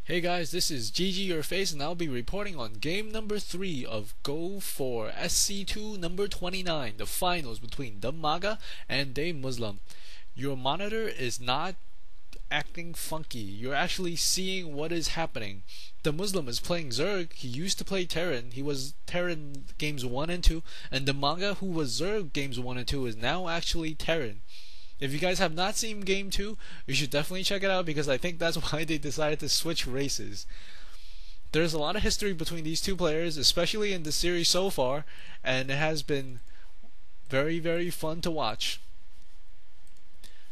Hey guys, this is ggurface and I'll be reporting on game number 3 of GO4SC2 number 29, the finals between DIMAGA and DeMusliM. Your monitor is not acting funky. You're actually seeing what is happening. DeMusliM is playing Zerg. He used to play Terran. He was Terran games 1 and 2, and DIMAGA, who was Zerg games 1 and 2, is now actually Terran. If you guys have not seen Game 2, you should definitely check it out because I think that's why they decided to switch races. There's a lot of history between these two players, especially in the series so far, and it has been very, very fun to watch.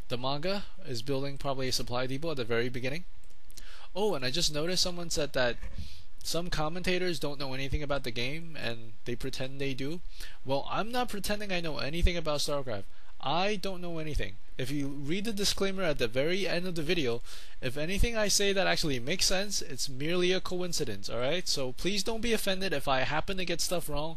DIMAGA is building probably a supply depot at the very beginning. Oh, and I just noticed someone said that some commentators don't know anything about the game and they pretend they do. Well, I'm not pretending I know anything about Starcraft. I don't know anything. If you read the disclaimer at the very end of the video, if anything I say that actually makes sense, it's merely a coincidence, alright? So please don't be offended if I happen to get stuff wrong.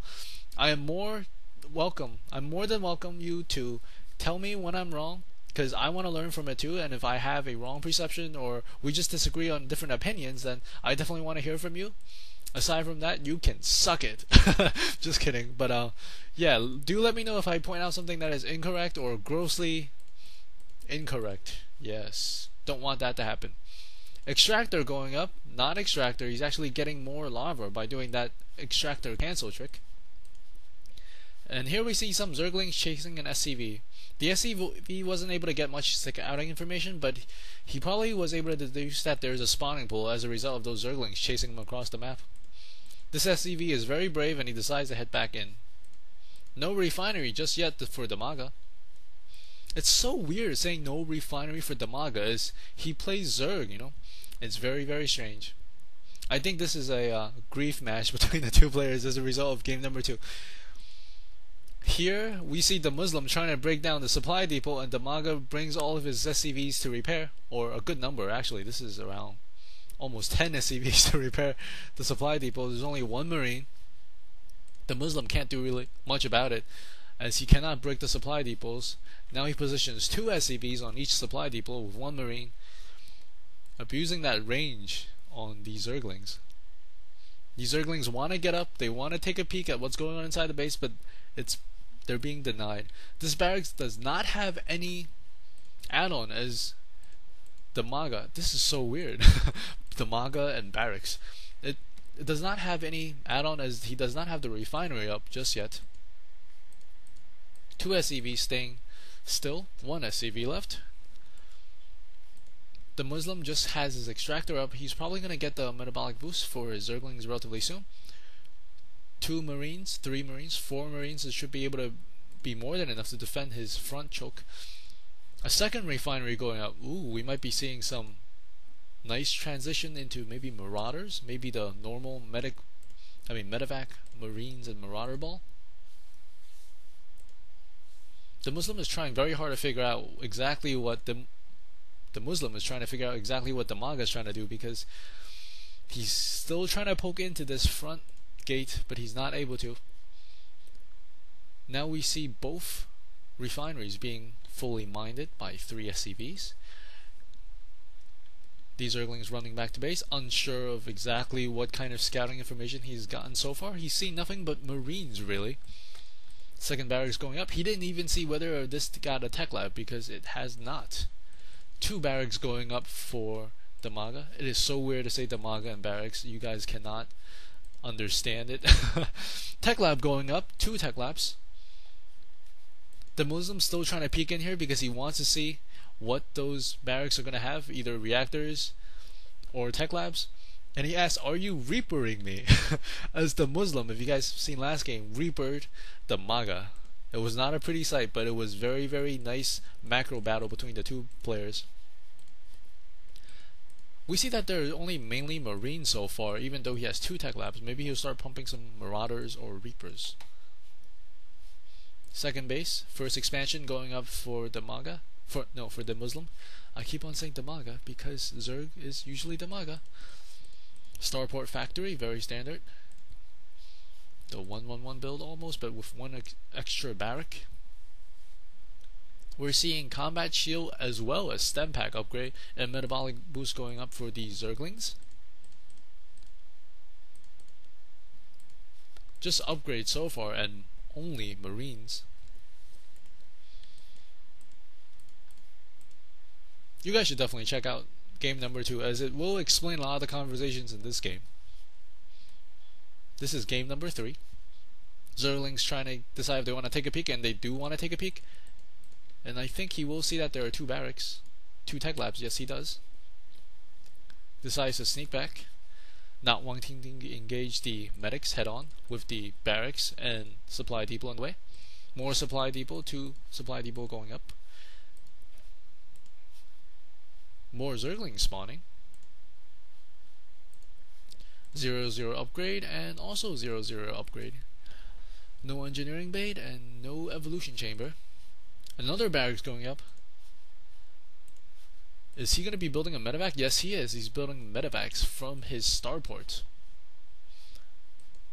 I am more than welcome you to tell me when I'm wrong, because I want to learn from it too, and if I have a wrong perception or we just disagree on different opinions, then I definitely want to hear from you. Aside from that, you can suck it. Just kidding. But yeah, do let me know if I point out something that is incorrect or grossly incorrect. Yes, don't want that to happen. Extractor going up, not Extractor. He's actually getting more lava by doing that Extractor cancel trick. And here we see some Zerglings chasing an SCV. The SCV wasn't able to get much scouting information, but he probably was able to deduce that there's a spawning pool as a result of those Zerglings chasing him across the map. This SCV is very brave and he decides to head back in. No refinery just yet for DIMAGA. It's so weird saying no refinery for DIMAGA as he plays Zerg, you know. It's very, very strange. I think this is a grief match between the two players as a result of game number 2. Here we see DeMusliM trying to break down the supply depot, and DIMAGA brings all of his SCVs to repair, or a good number actually. This is around almost 10 SCVs to repair the supply depot. There's only one Marine. DeMusliM can't do really much about it as he cannot break the supply depots. Now he positions 2 SCVs on each supply depot with 1 Marine, abusing that range on these Zerglings. These Zerglings want to get up, they want to take a peek at what's going on inside the base, but they're being denied. This barracks does not have any add-on as DIMAGA. This is so weird. DIMAGA and barracks. It does not have any add-on as he does not have the refinery up just yet. 2 SCVs staying still. 1 SCV left. DeMusliM just has his extractor up. He's probably going to get the metabolic boost for his Zerglings relatively soon. 2 Marines, 3 Marines, 4 Marines. It should be able to be more than enough to defend his front choke. A second refinery going up. Ooh, we might be seeing some nice transition into maybe Marauders, maybe the normal medevac Marines and Marauder ball. DeMusliM is trying very hard to figure out exactly what DeMusliM is trying to figure out exactly what DIMAGA is trying to do, because he's still trying to poke into this front gate, but he's not able to. Now we see both refineries being fully minded by 3 SCVs. These Zerglings running back to base, unsure of exactly what kind of scouting information he's gotten so far. He's seen nothing but Marines, really. Second barracks going up. He didn't even see whether this got a tech lab because it has not. 2 barracks going up for DIMAGA. It is so weird to say DIMAGA and barracks. You guys cannot understand it. Tech lab going up. 2 tech labs. DeMuslim's still trying to peek in here because he wants to see what those barracks are going to have, either reactors or tech labs. And he asks, are you reapering me? As DeMusliM, if you guys have seen last game, reapered DIMAGA. It was not a pretty sight, but it was very, very nice macro battle between the 2 players. We see that there are only mainly Marines so far, even though he has 2 tech labs. Maybe he'll start pumping some Marauders or Reapers. Second base, first expansion going up for DIMAGA. For DeMusliM. I keep on saying DIMAGA because Zerg is usually DIMAGA. Starport Factory, very standard. The 1-1-1 build almost, but with 1 extra barrack. We're seeing combat shield as well as stem pack upgrade and metabolic boost going up for the Zerglings. just upgrades so far, and only Marines. You guys should definitely check out game number 2, as it will explain a lot of the conversations in this game. This is game number 3. Zergling's trying to decide if they want to take a peek, and they do want to take a peek. And I think he will see that there are 2 barracks, 2 tech labs. Yes, he does. Decides to sneak back, not wanting to engage the medics head on with the barracks and supply depot on the way. More supply depot, 2 supply depot going up. More Zerglings spawning. 0-0 upgrade, and also 0-0 upgrade. No engineering bait and no evolution chamber. Another barracks going up. Is he going to be building a medevac? Yes, he is. He's building medevacs from his starport.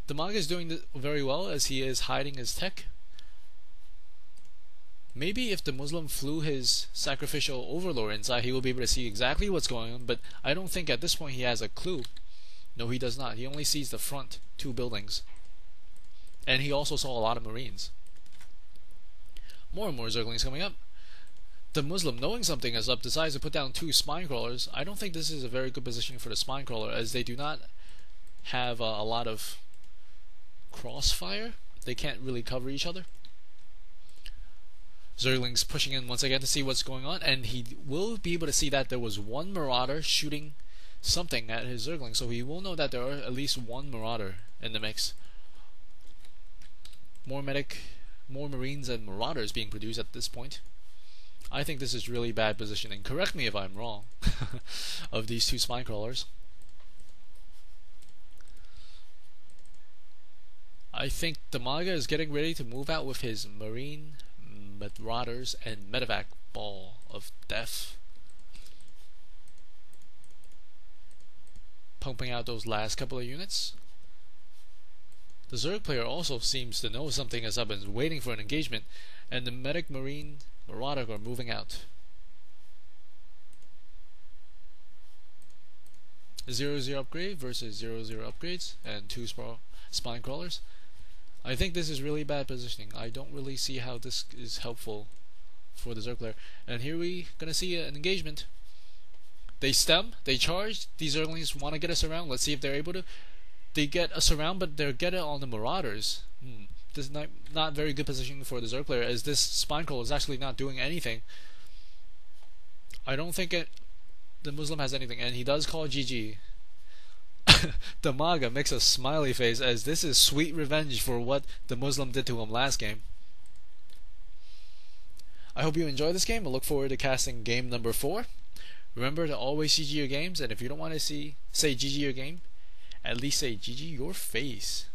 DIMAGA is doing very well, as he is hiding his tech. Maybe if DeMusliM flew his sacrificial overlord inside, he will be able to see exactly what's going on, but I don't think at this point he has a clue. No, he does not. He only sees the front 2 buildings. And he also saw a lot of Marines. More and more Zerglings coming up. DeMusliM, knowing something is up, decides to put down 2 spine crawlers. I don't think this is a very good position for the spine crawler, as they do not have a lot of crossfire. They can't really cover each other. Zergling's pushing in once again to see what's going on, and he will be able to see that there was 1 Marauder shooting something at his Zergling, so he will know that there are at least 1 Marauder in the mix. More Marines and Marauders being produced at this point. I think this is really bad positioning. Correct me if I'm wrong of these 2 spine crawlers. I think DIMAGA is getting ready to move out with his Marine Marauders and medevac ball of death. Pumping out those last couple of units. The Zerg player also seems to know something is up and is waiting for an engagement, and the medic Marine Marauder are moving out. 0-0 upgrade versus 0-0 upgrades and 2 spine crawlers. I think this is really bad positioning. I don't really see how this is helpful for the Zerg player. And here we gonna see an engagement. They stem, they charge. These Zerglings want to get us around. Let's see if they're able to. They get us around, but they're getting on the Marauders. This is not very good positioning for the Zerg player, as this spine crawler is actually not doing anything. I don't think the Muslim has anything, and he does call GG. DIMAGA makes a smiley face, as this is sweet revenge for what the Muslim did to him last game. I hope you enjoy this game. I look forward to casting game number 4. Remember to always GG your games, and if you don't want to say GG your game, at least say GG your face.